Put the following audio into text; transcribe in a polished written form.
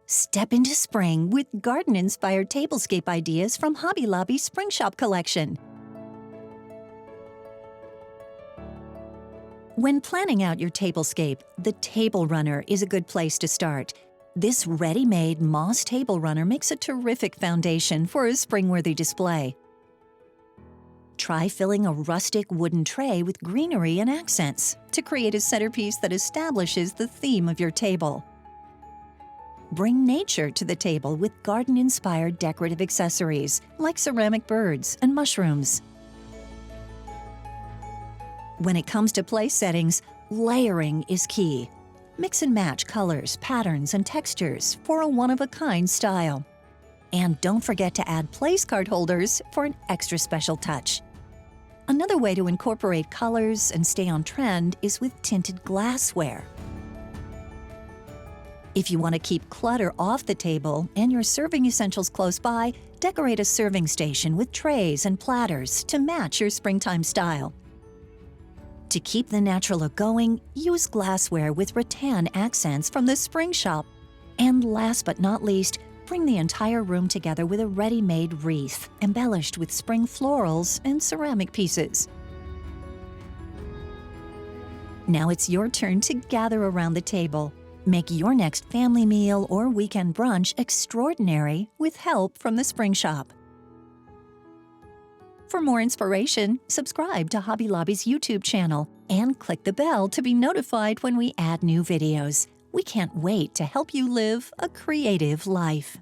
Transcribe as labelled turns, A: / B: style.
A: Step into spring with garden-inspired tablescape ideas from Hobby Lobby's Spring Shop collection. When planning out your tablescape, the table runner is a good place to start. This ready-made moss table runner makes a terrific foundation for a spring-worthy display. Try filling a rustic wooden tray with greenery and accents to create a centerpiece that establishes the theme of your table. Bring nature to the table with garden-inspired decorative accessories like ceramic birds and mushrooms. When it comes to place settings, layering is key. Mix and match colors, patterns, and textures for a one-of-a-kind style. And don't forget to add place card holders for an extra special touch. Another way to incorporate colors and stay on trend is with tinted glassware. If you want to keep clutter off the table and your serving essentials close by, decorate a serving station with trays and platters to match your springtime style. To keep the natural look going, use glassware with rattan accents from the Spring Shop. And last but not least, bring the entire room together with a ready-made wreath, embellished with spring florals and ceramic pieces. Now it's your turn to gather around the table. Make your next family meal or weekend brunch extraordinary with help from the Spring Shop. For more inspiration, subscribe to Hobby Lobby's YouTube channel and click the bell to be notified when we add new videos. We can't wait to help you live a creative life.